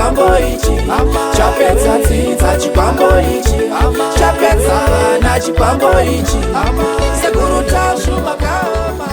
chikwambo ichi chapedza dzidza chikwambo ichi chapedza vana chikwambo ichi Sekuru Tasvu makaoma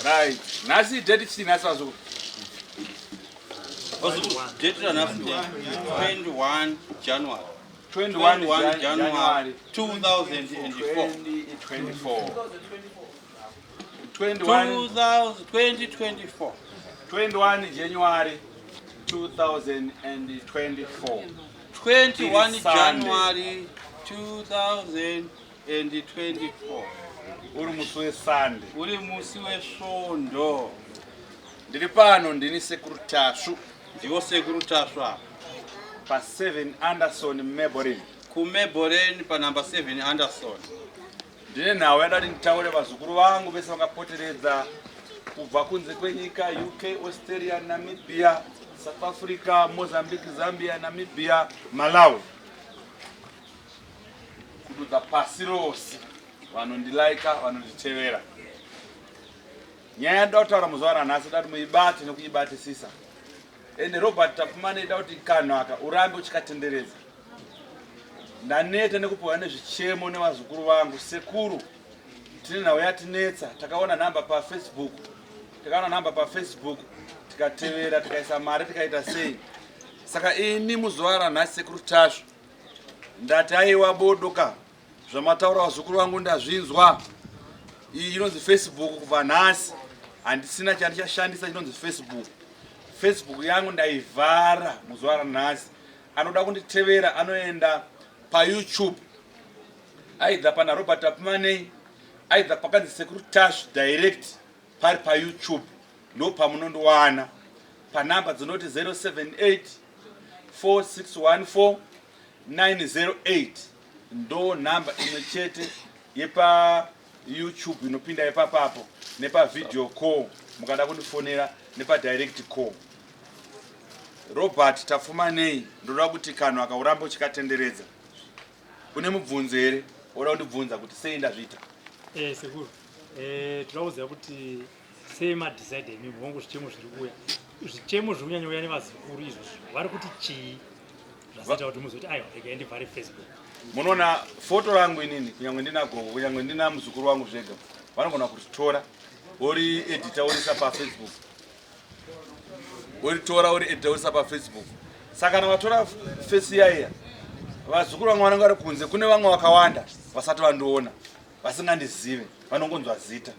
Right. Nasi date china sazo. Date 21 January. 21 January 2024. 2024. 21 January 2024. 21 January 2024. Uri musi weSunday. Uri musi weSondo. Ndiri pano ndini Sekuru Tasvu. Ndiwo Sekuru Tasvu pa 7 Anderson Meborin. Ku Meborin pa number 7 Anderson. Ndine nawe ndati nditaure vazukuru vangu vese vakapoteredza kubva kunze kwenyika UK, Australia, Namibia, South Africa, Mozambique, Zambia, Namibia, Malawi. Kududza pasi rose vanondilaika vanonditevera. Nyaya yandida kutaura muzuva ranhasi dati muibate nekuibatisisa. Ende Robert Tapumane ida kuti kanhu aka urambe uchikatenderedza. Ndaneta nekupiwa nezvichemo nevazukuru vangu. Sekuru tine nhau yatinetsa, takaona namba pa Facebook, tikatevera, tikaisa mari, tikaita sei. Saka ini muzuva ranhasi Sekuru Tasvu ndati aiwa bodoka zvamataura vazukuru vangu ndazvinzwa. Iyi inonzi Facebook kubva nhasi handisina chandichashandisa inonzi Facebook yangu ndaivhara muzuva ranhasi. Anoda kunditevera anoenda pa YouTube, aidha pana Robert Tapumane, aidha pakanzi Sekuru Tasvu direct pari pa YouTube, ndo pamunondowana panhamba dzinoti 078 4614 908 ndo nhamba imwe chete yepa YouTube inopinda ipapapo, nepa video call mukada kundifonera, nepa direct call. Robert Tapumane ndoda kuti kanhu akauramba uchikatenderedza. Une mubvunzo here? Oda kundibvunza kuti sei ndazviita? Sekuru. Tinokuziva kuti sei madecide mibvongo zvichemo zviri kuuya zvichemo zviri kunyanya uya nevazukuru izvozvo vari kuti chii zvasaita kuti muzoti aiwa regai ndivhare Facebook. Munoona foto rangu inini kunyange ndina gogo kunyange ndina muzukuru wangu zvega vanogona kuritora uri editor urisa paFacebook uritora uri editor urisa paFacebook. Saka kana vatora face yaya vazukuru vangu vanenge vari kunze kune vamwe vakawanda vasati vandiona vasingandizive vanongonzwa zita.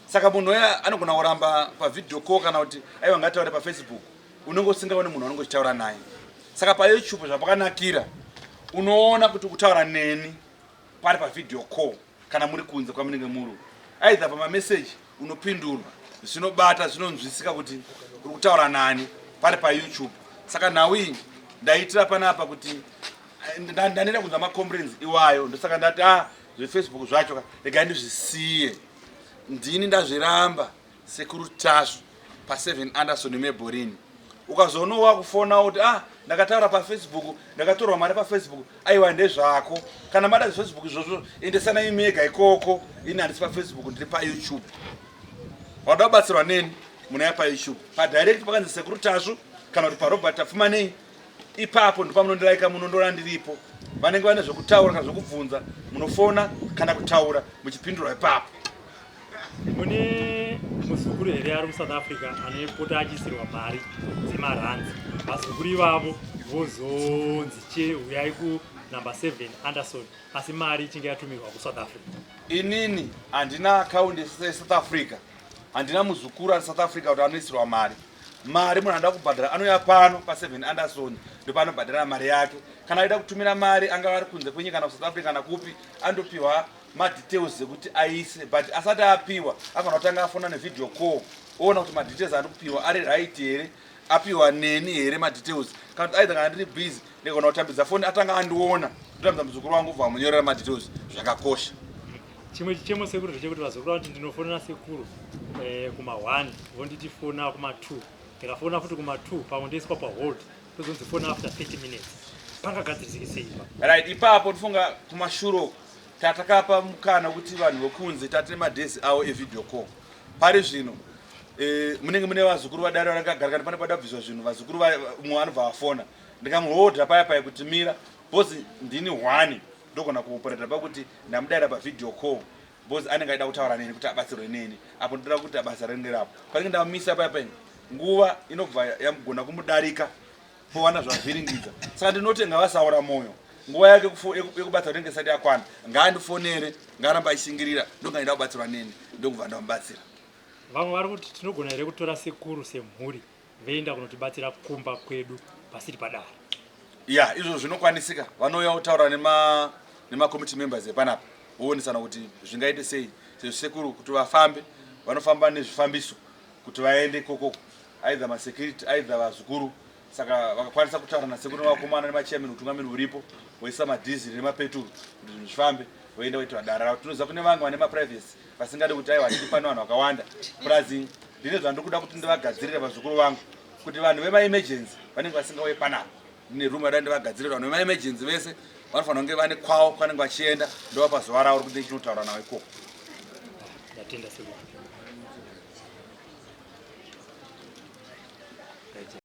Saka munhu uya anogona kuramba pavidhio call kana kuti aiwa ngataure paFacebook unenge usingaoni munhu anenge uchitaura naye. Saka paYouTube zvapakanakira unoona kuti kutaura neni pari pavidhio call kana muri kunze kwamunenge muri aidha pamamessage unopindurwa zvinobata zvinonzwisika kuti uri kutaura nani pari paYouTube. Saka nawi ndaitira panapa kuti ndanenda kunzwa macomplaints iwayo ndosaka ndati zveFacebook zvacho regai ndizvisiye ndini ndazviramba Sekuru Tasvu pa7 Anderson meBorini. Ukazoonowa kufona kuti ndakataura paFacebook ndakatorwa mari paFacebook aiwa ndezvako kana mada Facebook izvozvo endesana imega ikoko ini handisi paFacebook ndiri paYouTube. Wada kubatsirwa neni munaya paYouTube padirect pakanzi Sekuru Tasvu kana kuti paRobert Tafumanei ipapo ndipamunondilaika munondora ndiripo vanenge vane zvokutaura kana zvokubvunza munofona kana kutaura muchipindurwa ipapo. Mune muzukuru here ari muSouth Africa anopota achisirwa mari dzemaranzi vazukuru ivavo vozonzi uyai kunumber 7 Anderson asi mari ichinge yatumirwa kuSouth Africa. Inini handina account yeSouth Africa handina muzukuru ari South Africa kuti anoisirwa mari munhu anoda kubhadhara anouya pano pa7 Anderson ndopaanobhadhara mari yake. Kana aida kutumira mari anga ari kunze kwenyika kana kuSouth Africa kana kupi andopiwa madetails ekuti aise but asati apiwa akana kutanga afona nevidhio call oona kuti madetails andi kupiwa ari right here apiwa neni here madetails kana aidha kana ndiri busy ndikona kutambidza foni atanga andiona ndotambidza muzukuru wangu ubva munyorera madetails zvakakosha. Chimwe chichemo Sekuru ndechekuti vazukuru vanti ndinofonera Sekuru kuma1 vonditifona kuma2 ndikafona futi kuma2 pamwe ndoiswa pahold tozonzi fona after 30 minutes pangagadzirisike sei right ipapo ndifunga kumashuro tatakapa mukana kuti vanhu vokunze tatine madhesi awo evidhio call pari zvino munenge mune vazukuru vadare vakagara kana pane pada kubviswa zvinhu vazukuru mumwe anobva vafona ndikamuhodha paya paya kuti mira bhozi ndini 1 ndogona kuopereta pakuti ndamudaira pavidhio call bhozi anenge aida kutaura neni kuti abatsirwe neni apo ndoda kuti abasa renge rapo panenge ndamumisa paya paya nguva inobva yamugona kumudarika powana zvavhiringidza. Saka ndinotenga vasaura moyo nguva yake yekubatsirwa nenge isati yakwana ngaandifonere ngaaramba achishingirira ndongaida kubatsirwa neni ndokubva ndamubatsira. Vamwe vari kuti tinogona here kutora Sekuru semhuri veenda kunotibatsira kumba kwedu pasiri padare. Ya izvo zvinokwanisika vanouya kutaura nemacommittee members epanapa voonesana kuti zvingaite sei Sekuru kuti vafambe vanofamba nezvifambiso kuti vaende kokoko aidha masecurity aidha vazukuru. Saka vakakwanisa kutaura naSekuru nevakomana nemachairman utungamiri uripo voisa madhiziri nemapeturu kuti zvinhu zvifambe voenda kuitwa dare ravo. Tinoziva kune vamwe vane maprivacy vasingadi kuti aiwa ndiri pano vanhu vakawanda plus ndine zvandikuda kuti ndivagadzirire vazukuru vangu kuti vanhu vemaemergency vanenge vasingauye panapa ndine rumu yada ndivagadzirire vanhu vemaemergency vese vanofanira kunge vane kwavo kwanenge vachienda ndovapa zuva ravo rekuti chinotaura navo ikoko. Ndatenda Sekuru.